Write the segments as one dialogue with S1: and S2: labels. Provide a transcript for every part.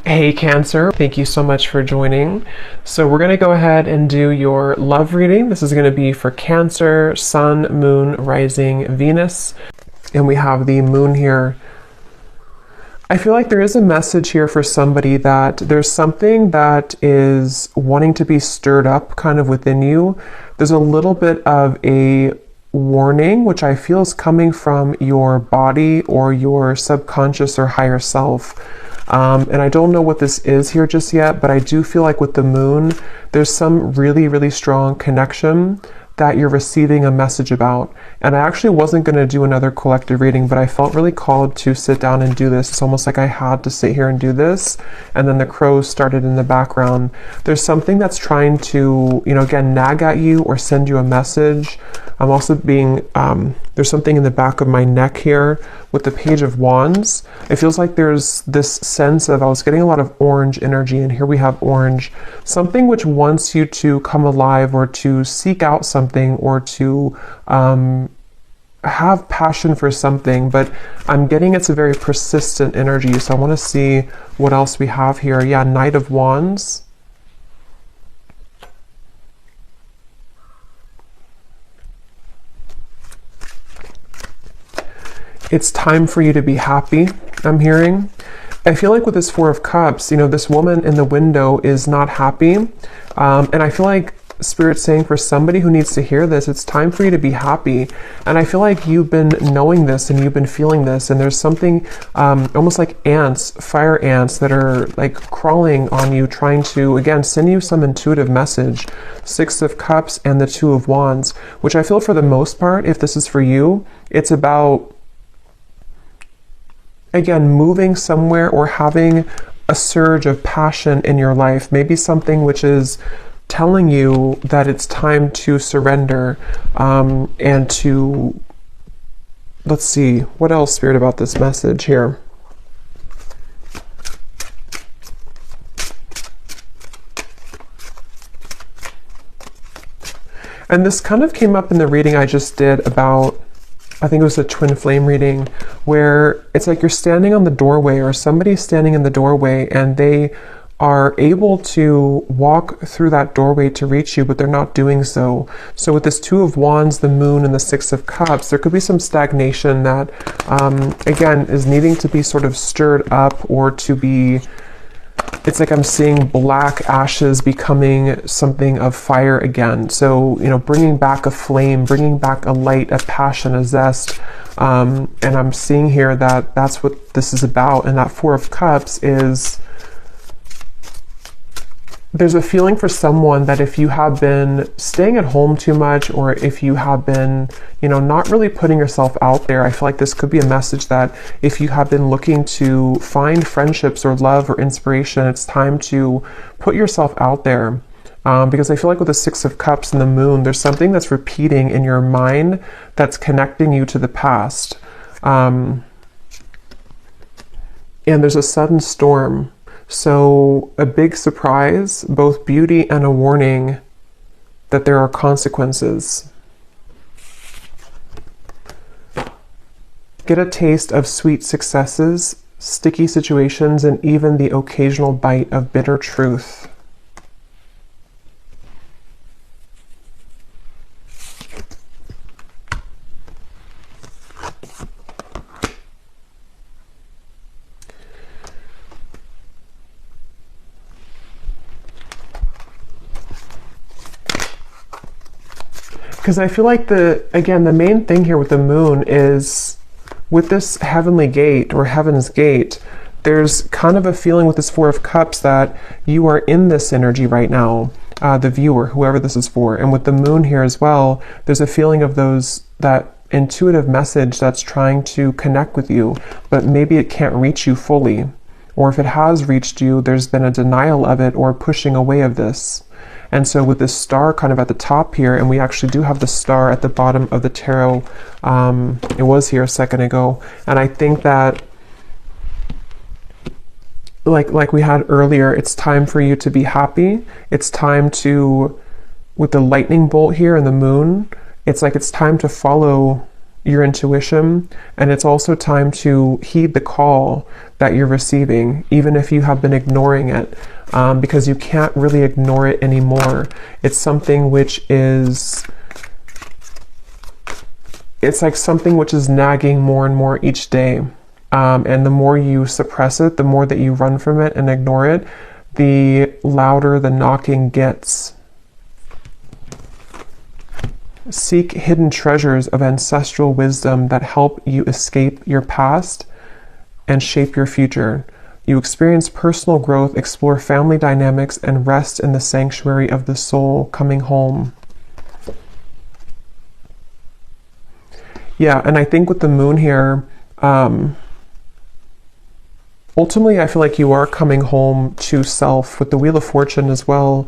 S1: Hey Cancer, thank you so much for joining. So we're going to go ahead and do your love reading. This is going to be for Cancer, Sun, Moon, Rising, Venus. And we have the Moon here. I feel like there is a message here for somebody that there's something that is wanting to be stirred up kind of within you. There's a little bit of a warning, which I feel is coming from your body or your subconscious or higher self. And I don't know what this is here just yet, but I do feel like with the Moon, there's some really, really strong connection that you're receiving a message about. And I actually wasn't going to do another collective reading, but I felt really called to sit down and do this. It's almost like I had to sit here and do this. And then the crows started in the background. There's something that's trying to, again, nag at you or send you a message. I'm also being, there's something in the back of my neck here with the Page of Wands. It feels like there's this sense of, I was getting a lot of orange energy, and here we have orange. Something which wants you to come alive or to seek out something or to have passion for something, but I'm getting it's a very persistent energy. So I want to see what else we have here. Yeah, Knight of Wands. It's time for you to be happy, I'm hearing. I feel like with this Four of Cups, this woman in the window is not happy. And I feel like Spirit's saying for somebody who needs to hear this, it's time for you to be happy. And I feel like you've been knowing this and you've been feeling this. And there's something almost like ants, fire ants that are like crawling on you, trying to, again, send you some intuitive message. Six of Cups and the Two of Wands, which I feel for the most part, if this is for you, it's about, again, moving somewhere or having a surge of passion in your life, maybe something which is telling you that it's time to surrender and to, let's see, what else, Spirit, about this message here? And this kind of came up in the reading I just did about, I think it was a twin flame reading, where it's like you're standing on the doorway or somebody's standing in the doorway and they are able to walk through that doorway to reach you, but they're not doing so. So with this Two of Wands, the Moon, and the Six of Cups, there could be some stagnation that, again, is needing to be sort of stirred up or to be, it's like I'm seeing black ashes becoming something of fire again. So, bringing back a flame, bringing back a light, a passion, a zest. And I'm seeing here that that's what this is about. And that Four of Cups is, there's a feeling for someone that if you have been staying at home too much, or if you have been, not really putting yourself out there, I feel like this could be a message that if you have been looking to find friendships or love or inspiration, it's time to put yourself out there. Because I feel like with the Six of Cups and the Moon, there's something that's repeating in your mind that's connecting you to the past. And there's a sudden storm. So a big surprise, both beauty and a warning that there are consequences. Get a taste of sweet successes, sticky situations, and even the occasional bite of bitter truth. Because I feel like the main thing here with the Moon is with this heavenly gate or heaven's gate, there's kind of a feeling with this Four of Cups that you are in this energy right now, the viewer, whoever this is for. And with the Moon here as well, there's a feeling of that intuitive message that's trying to connect with you, but maybe it can't reach you fully. Or if it has reached you, there's been a denial of it or pushing away of this. And so with this star kind of at the top here, and we actually do have the star at the bottom of the tarot, it was here a second ago, and I think that like we had earlier, it's time for you to be happy. It's time to, with the lightning bolt here and the Moon, it's like it's time to follow your intuition, and it's also time to heed the call that you're receiving, even if you have been ignoring it, because you can't really ignore it anymore. It's something which is, it's like something which is nagging more and more each day. And the more you suppress it, the more that you run from it and ignore it, the louder the knocking gets. Seek hidden treasures of ancestral wisdom that help you escape your past and shape your future. You experience personal growth, explore family dynamics, and rest in the sanctuary of the soul, coming home. Yeah, and I think with the moon here, ultimately I feel like you are coming home to self with the Wheel of Fortune as well.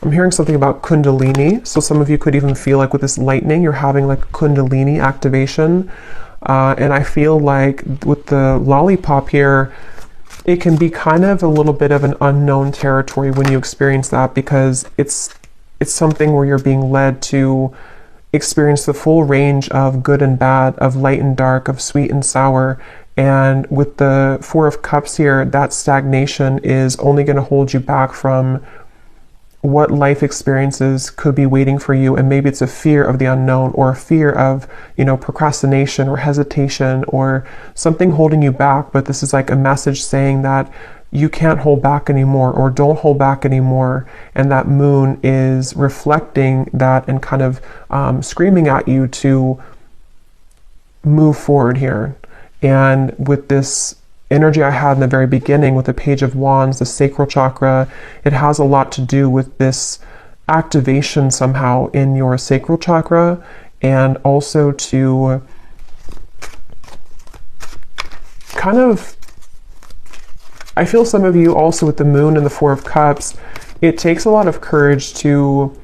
S1: I'm hearing something about Kundalini. So some of you could even feel like with this lightning, you're having like Kundalini activation. And I feel like with the lollipop here, it can be kind of a little bit of an unknown territory when you experience that, because it's something where you're being led to experience the full range of good and bad, of light and dark, of sweet and sour. And with the Four of Cups here, that stagnation is only going to hold you back from what life experiences could be waiting for you. And maybe it's a fear of the unknown, or a fear of, procrastination or hesitation or something holding you back. But this is like a message saying that you can't hold back anymore, or don't hold back anymore. And that moon is reflecting that and kind of screaming at you to move forward here. And with this energy I had in the very beginning with the Page of Wands, the sacral chakra, it has a lot to do with this activation somehow in your sacral chakra, and also to kind of, I feel some of you also with the moon and the Four of Cups, it takes a lot of courage to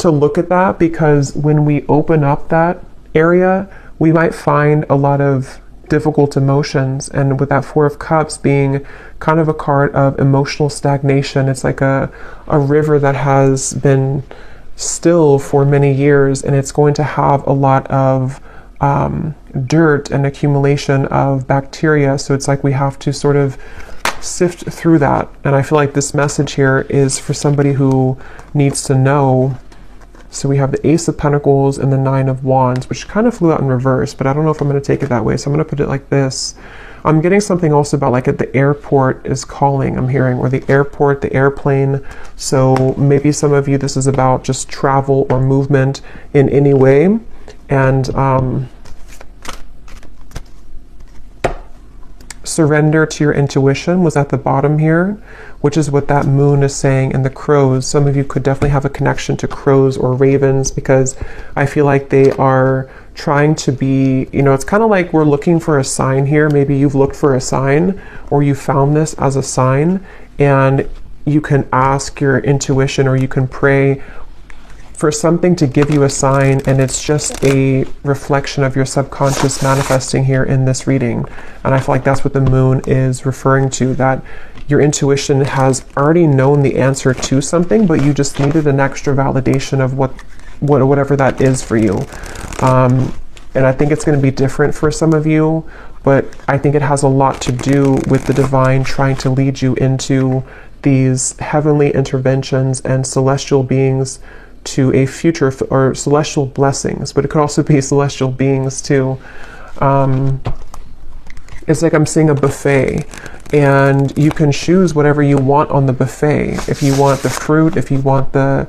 S1: look at that, because when we open up that area, we might find a lot of difficult emotions. And with that Four of Cups being kind of a card of emotional stagnation, it's like a river that has been still for many years, and it's going to have a lot of dirt and accumulation of bacteria. So it's like we have to sort of sift through that. And I feel like this message here is for somebody who needs to know. So we have the Ace of Pentacles and the Nine of Wands, which kind of flew out in reverse, but I don't know if I'm going to take it that way. So I'm going to put it like this. I'm getting something also about like at the airport is calling, I'm hearing, or the airport, the airplane. So maybe some of you, this is about just travel or movement in any way. And surrender to your intuition was at the bottom here, which is what that moon is saying. And the crows, some of you could definitely have a connection to crows or ravens, because I feel like they are trying to be, it's kind of like we're looking for a sign here. Maybe you've looked for a sign, or you found this as a sign, and you can ask your intuition, or you can pray for something to give you a sign, and it's just a reflection of your subconscious manifesting here in this reading. And I feel like that's what the moon is referring to, that your intuition has already known the answer to something, but you just needed an extra validation of whatever that is for you. And I think it's going to be different for some of you, but I think it has a lot to do with the divine trying to lead you into these heavenly interventions and celestial beings to a future, or celestial blessings, but it could also be celestial beings too. It's like I'm seeing a buffet, and you can choose whatever you want on the buffet. If you want the fruit, if you want the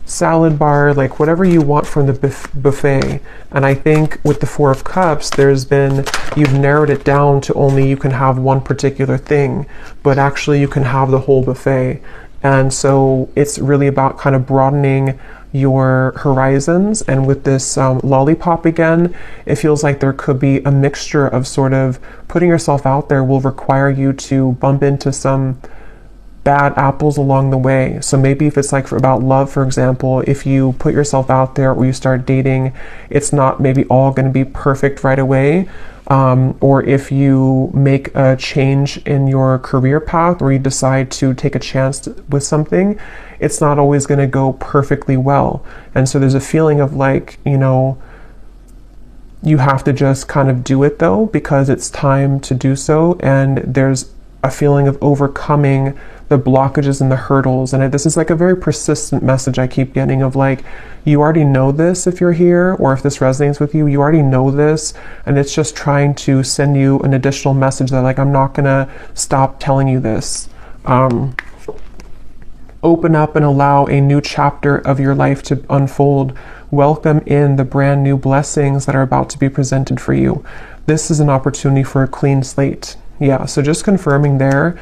S1: salad bar, like whatever you want from the buffet. And I think with the Four of Cups, you've narrowed it down to only you can have one particular thing, but actually you can have the whole buffet. And so it's really about kind of broadening your horizons. And with this lollipop again, it feels like there could be a mixture of sort of putting yourself out there will require you to bump into some bad apples along the way. So maybe if it's like about love, for example, if you put yourself out there or you start dating, it's not maybe all going to be perfect right away. or if you make a change in your career path or you decide to take a chance with something, it's not always going to go perfectly well. And so there's a feeling of like, you know, you have to just kind of do it though, because it's time to do so. And there's a feeling of overcoming the blockages and the hurdles. And this is like a very persistent message I keep getting of like, you already know this if you're here, or if this resonates with you, you already know this. And it's just trying to send you an additional message that like, I'm not gonna stop telling you this. Open up and allow a new chapter of your life to unfold. Welcome in the brand new blessings that are about to be presented for you. This is an opportunity for a clean slate. Yeah, so just confirming there.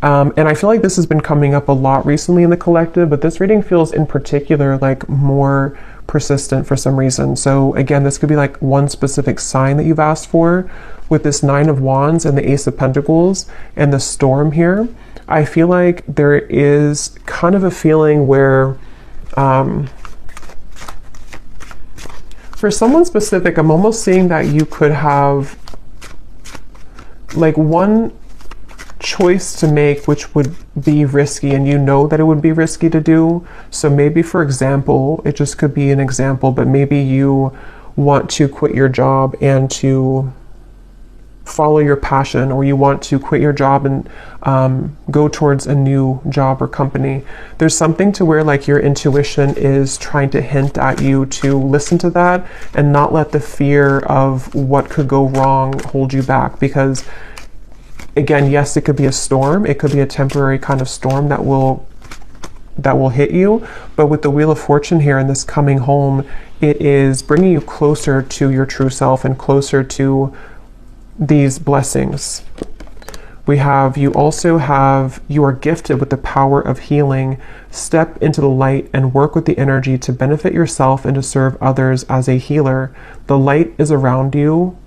S1: And I feel like this has been coming up a lot recently in the collective, but this reading feels in particular like more persistent for some reason. So again, this could be like one specific sign that you've asked for. With this Nine of Wands and the Ace of Pentacles and the Storm here, I feel like there is kind of a feeling where, for someone specific, I'm almost seeing that you could have like one choice to make which would be risky, and you know that it would be risky to do. So maybe, for example, it just could be an example, but maybe you want to quit your job and to follow your passion, or you want to quit your job and go towards a new job or company. There's something to where like your intuition is trying to hint at you to listen to that and not let the fear of what could go wrong hold you back. Because again, yes, it could be a storm. It could be a temporary kind of storm that will hit you. But with the Wheel of Fortune here and this coming home, it is bringing you closer to your true self and closer to these blessings. You also have, you are gifted with the power of healing. Step into the light and work with the energy to benefit yourself and to serve others as a healer. The light is around you.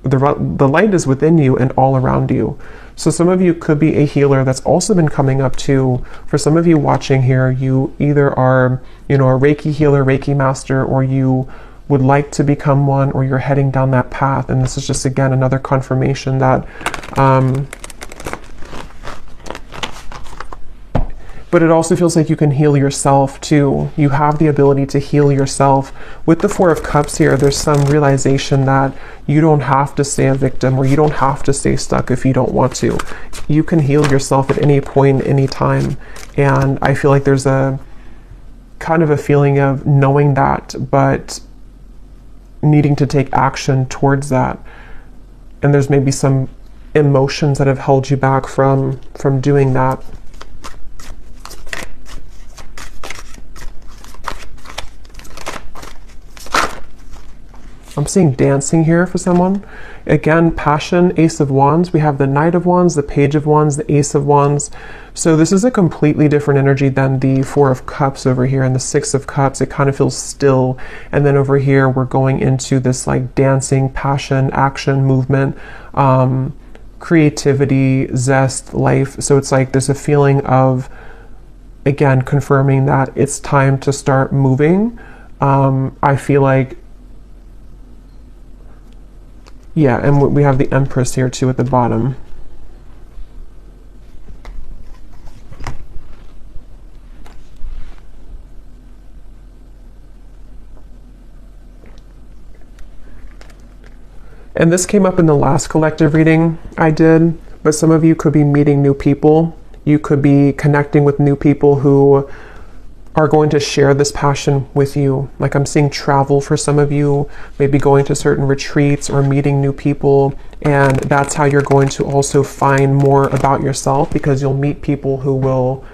S1: The light is within you and all around you. So some of you could be a healer. That's also been coming up too. For some of you watching here, you either are, you know, a Reiki healer, Reiki master, or you would like to become one, or you're heading down that path. And this is just, again, another confirmation that, but it also feels like you can heal yourself too. You have the ability to heal yourself. With the Four of Cups here, there's some realization that you don't have to stay a victim, or you don't have to stay stuck if you don't want to. You can heal yourself at any point, any time. And I feel like there's a kind of a feeling of knowing that, but needing to take action towards that. And there's maybe some emotions that have held you back from doing that. I'm seeing dancing here for someone. Again, passion, Ace of Wands. We have the Knight of Wands, the Page of Wands, the Ace of Wands. So this is a completely different energy than the Four of Cups over here and the Six of Cups. It kind of feels still. And then over here, we're going into this like dancing, passion, action, movement, creativity, zest, life. So it's like there's a feeling of, again, confirming that it's time to start moving. I feel like, yeah, and we have the Empress here too at the bottom. And this came up in the last collective reading I did, but some of you could be meeting new people. You could be connecting with new people who are going to share this passion with you. Like I'm seeing travel for some of you, maybe going to certain retreats or meeting new people. And that's how you're going to also find more about yourself, because you'll meet people who will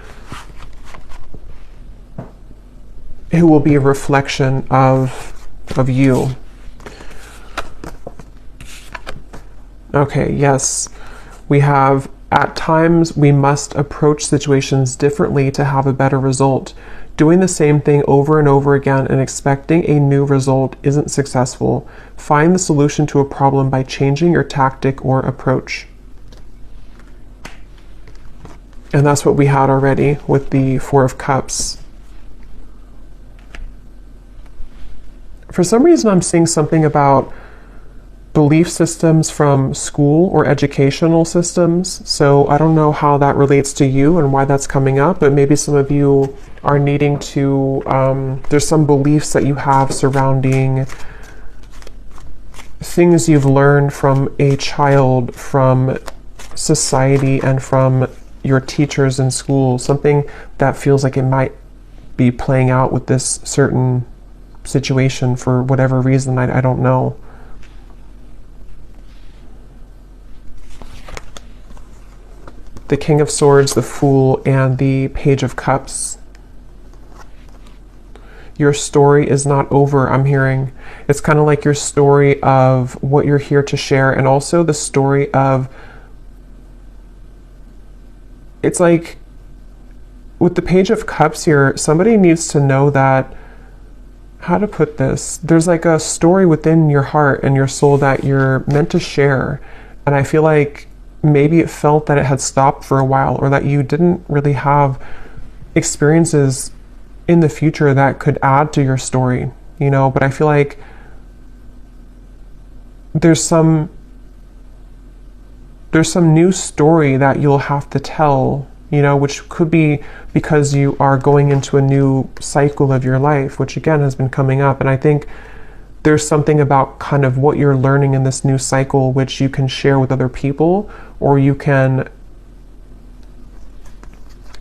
S1: be a reflection of you. Okay, yes, we have, at times we must approach situations differently to have a better result. Doing the same thing over and over again and expecting a new result isn't successful. Find the solution to a problem by changing your tactic or approach. And that's what we had already with the Four of Cups. For some reason, I'm seeing something about belief systems from school or educational systems. So I don't know how that relates to you and why that's coming up, but maybe some of you are needing to, there's some beliefs that you have surrounding things you've learned from a child, from society, and from your teachers in school, something that feels like it might be playing out with this certain situation for whatever reason. I don't know. The King of Swords, the Fool, and the Page of Cups. Your story is not over, I'm hearing. It's kind of like your story of what you're here to share, and also the story of, it's like with the Page of Cups here, somebody needs to know that, how to put this, there's like a story within your heart and your soul that you're meant to share. And I feel like maybe it felt that it had stopped for a while, or that you didn't really have experiences in the future that could add to your story, you know. But I feel like there's some new story that you'll have to tell, you know, which could be because you are going into a new cycle of your life, which again has been coming up. And I think there's something about kind of what you're learning in this new cycle, which you can share with other people, or you can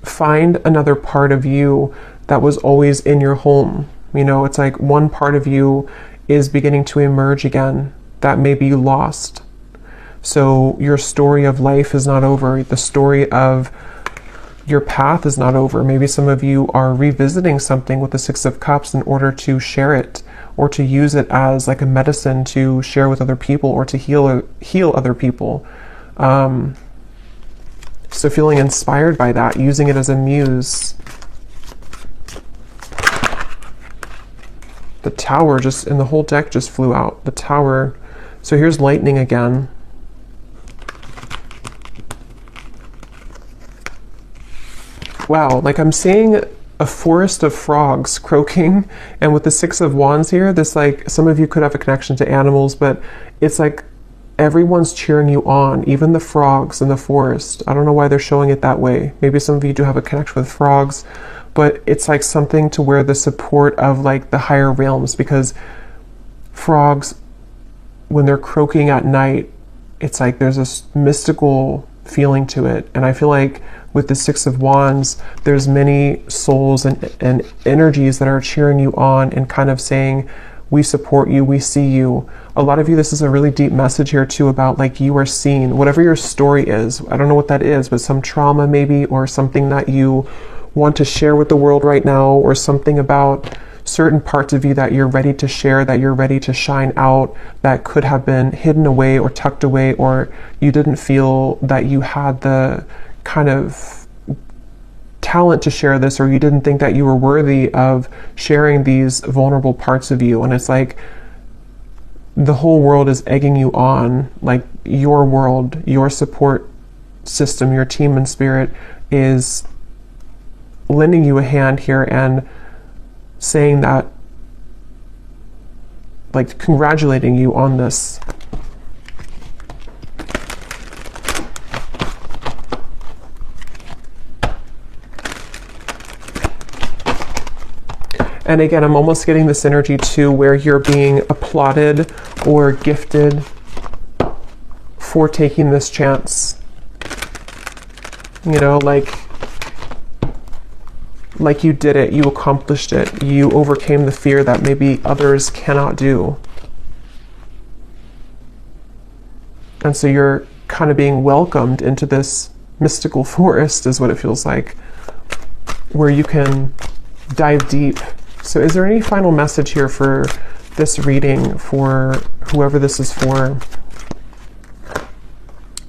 S1: find another part of you that was always in your home. You know, it's like one part of you is beginning to emerge again that maybe you lost. So your story of life is not over. The story of your path is not over. Maybe some of you are revisiting something with the Six of Cups in order to share it, or to use it as like a medicine to share with other people, or to heal other people. So feeling inspired by that, using it as a muse. The Tower just, and the whole deck just flew out. The Tower. So here's lightning again. Wow, like I'm seeing a forest of frogs croaking, and with the Six of Wands here, this, like, some of you could have a connection to animals, but it's like everyone's cheering you on, even the frogs in the forest. I don't know why they're showing it that way. Maybe some of you do have a connection with frogs, but it's like something to where the support of like the higher realms, because frogs, when they're croaking at night, it's like there's this mystical feeling to it. And I feel like with the Six of Wands, there's many souls and energies that are cheering you on and kind of saying, we support you, we see you. A lot of you, this is a really deep message here too about like you are seen. Whatever your story is, I don't know what that is, but some trauma maybe, or something that you want to share with the world right now, or something about certain parts of you that you're ready to share, that you're ready to shine out, that could have been hidden away or tucked away, or you didn't feel that you had the kind of talent to share this, or you didn't think that you were worthy of sharing these vulnerable parts of you. And it's like the whole world is egging you on, like your world, your support system, your team and spirit is lending you a hand here and saying that, like congratulating you on this. And again, I'm almost getting this energy too, where you're being applauded or gifted for taking this chance. You know, like you did it, you accomplished it, you overcame the fear that maybe others cannot do. And so you're kind of being welcomed into this mystical forest, is what it feels like, where you can dive deep. So is there any final message here for this reading, for whoever this is for?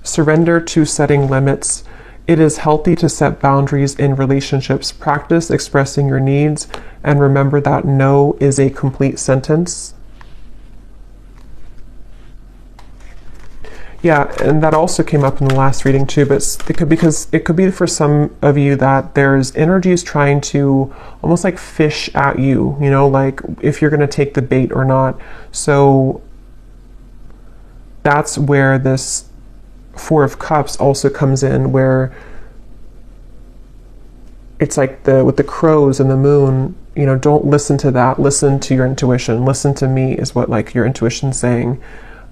S1: Surrender to setting limits. It is healthy to set boundaries in relationships. Practice expressing your needs, and remember that no is a complete sentence. Yeah, and that also came up in the last reading too, but because it could be for some of you that there's energies trying to almost like fish at you, you know, like if you're going to take the bait or not. So that's where this Four of Cups also comes in, where it's like with the crows and the moon, you know, don't listen to that. Listen to your intuition. Listen to me is what like your intuition's saying.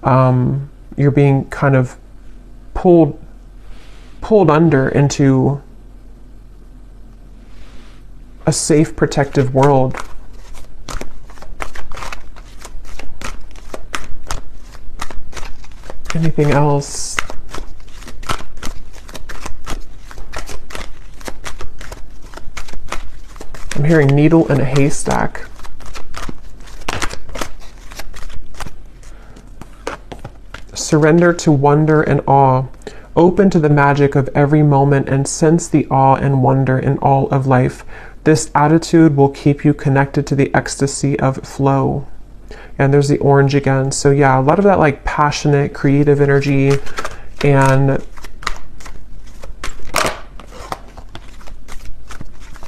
S1: You're being kind of pulled under into a safe, protective world. Anything else? I'm hearing needle in a haystack. Surrender to wonder and awe. Open to the magic of every moment and sense the awe and wonder in all of life. This attitude will keep you connected to the ecstasy of flow. And there's the orange again. So yeah, a lot of that like passionate, creative energy, and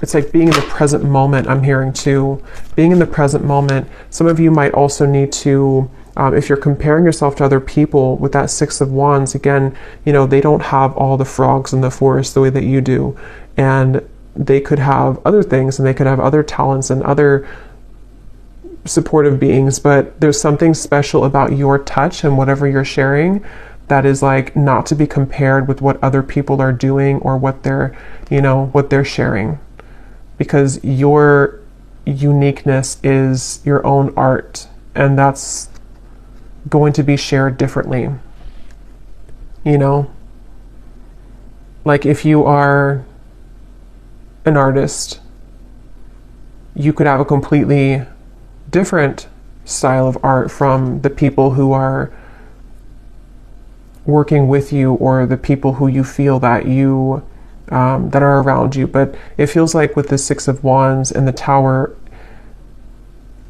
S1: it's like being in the present moment. I'm hearing too, being in the present moment. Some of you might also need to, if you're comparing yourself to other people with that Six of Wands, again, you know, they don't have all the frogs in the forest the way that you do. And they could have other things, and they could have other talents and other supportive beings, but there's something special about your touch and whatever you're sharing that is like not to be compared with what other people are doing or what they're, you know, what they're sharing, because your uniqueness is your own art, and that's going to be shared differently. You know, like if you are an artist, you could have a completely different style of art from the people who are working with you or the people who you feel that you that are around you. But it feels like with the Six of Wands and the Tower,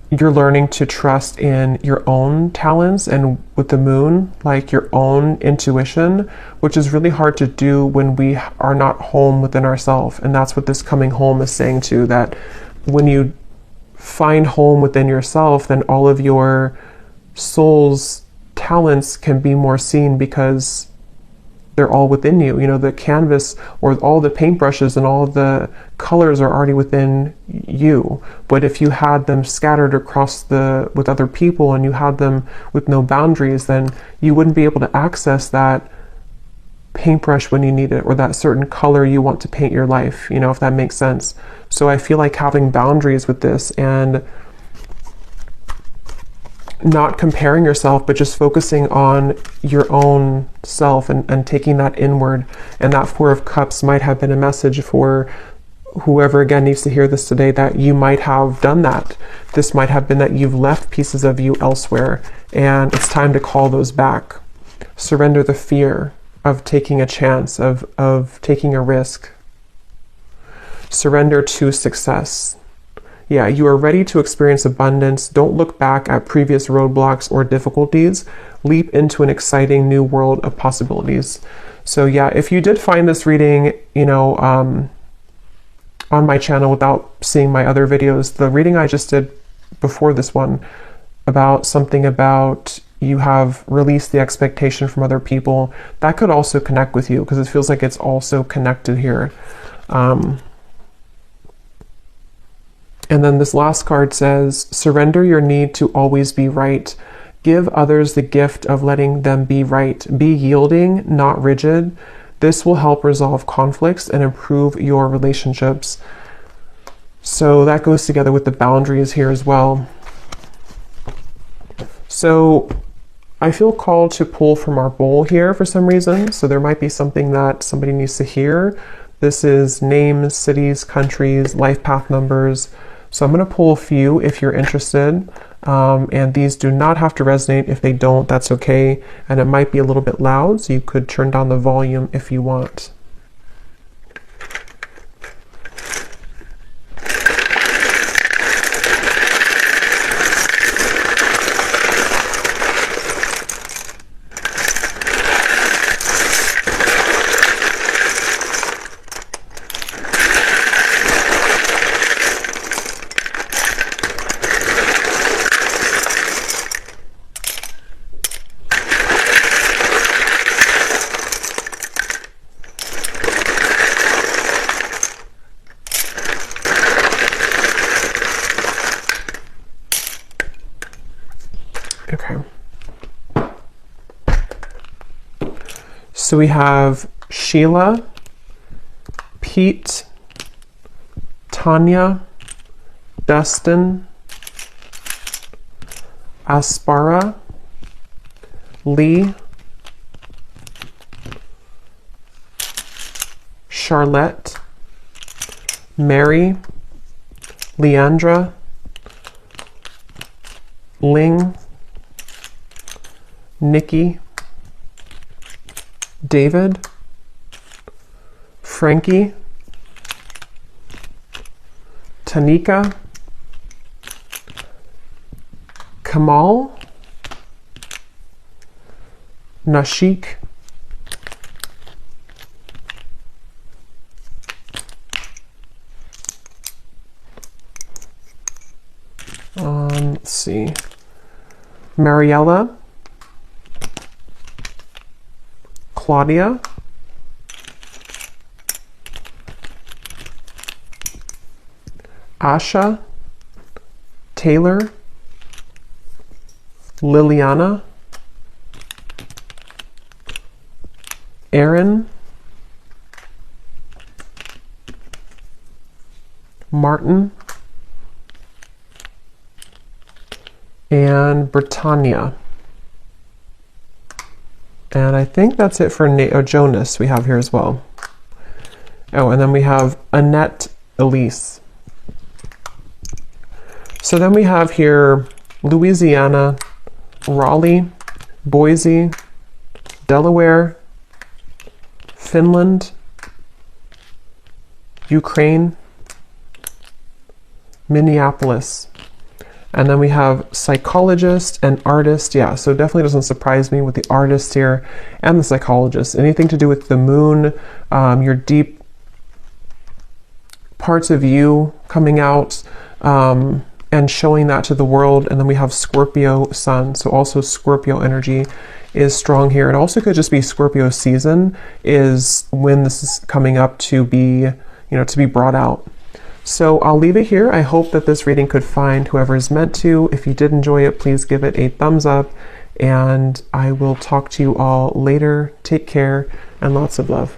S1: you're learning to trust in your own talents, and with the Moon, like your own intuition, which is really hard to do when we are not home within ourselves. And that's what this coming home is saying too, that when you find home within yourself, then all of your soul's talents can be more seen because they're all within you. You know, the canvas or all the paintbrushes and all the colors are already within you. But if you had them scattered across with other people, and you had them with no boundaries, then you wouldn't be able to access that paintbrush when you need it, or that certain color you want to paint your life, you know, if that makes sense. So I feel like having boundaries with this, and not comparing yourself, but just focusing on your own self and taking that inward. And that Four of Cups might have been a message for whoever again needs to hear this today, that you might have done that. This might have been that you've left pieces of you elsewhere, and it's time to call those back. Surrender the fear of taking a chance, of taking a risk. Surrender to success. Yeah, you are ready to experience abundance. Don't look back at previous roadblocks or difficulties. Leap into an exciting new world of possibilities. So yeah, if you did find this reading, you know, on my channel without seeing my other videos, the reading I just did before this one about something about you have released the expectation from other people, that could also connect with you, because it feels like it's also connected here. And then this last card says, surrender your need to always be right. Give others the gift of letting them be right. Be yielding, not rigid. This will help resolve conflicts and improve your relationships. So that goes together with the boundaries here as well. So I feel called to pull from our bowl here for some reason. So there might be something that somebody needs to hear. This is names, cities, countries, life path numbers. So I'm going to pull a few if you're interested. And these do not have to resonate. If they don't, that's okay. And it might be a little bit loud, so you could turn down the volume if you want. So we have Sheila, Pete, Tanya, Dustin, Aspara, Lee, Charlotte, Mary, Leandra, Ling, Nikki, David, Frankie, Tanika, Kamal, Nashik, let's see, Mariella, Claudia, Asha, Taylor, Liliana, Aaron, Martin, and Britannia. And I think that's it for Jonas we have here as well. Oh, and then we have Annette Elise. So then we have here Louisiana, Raleigh, Boise, Delaware, Finland, Ukraine, Minneapolis. And then we have psychologist and artist. Yeah, so definitely doesn't surprise me with the artist here and the psychologist. Anything to do with the moon, your deep parts of you coming out and showing that to the world. And then we have Scorpio sun. So also Scorpio energy is strong here. It also could just be Scorpio season is when this is coming up to be, to be brought out. So I'll leave it here. I hope that this reading could find whoever is meant to. If you did enjoy it, please give it a thumbs up, and I will talk to you all later. Take care and lots of love.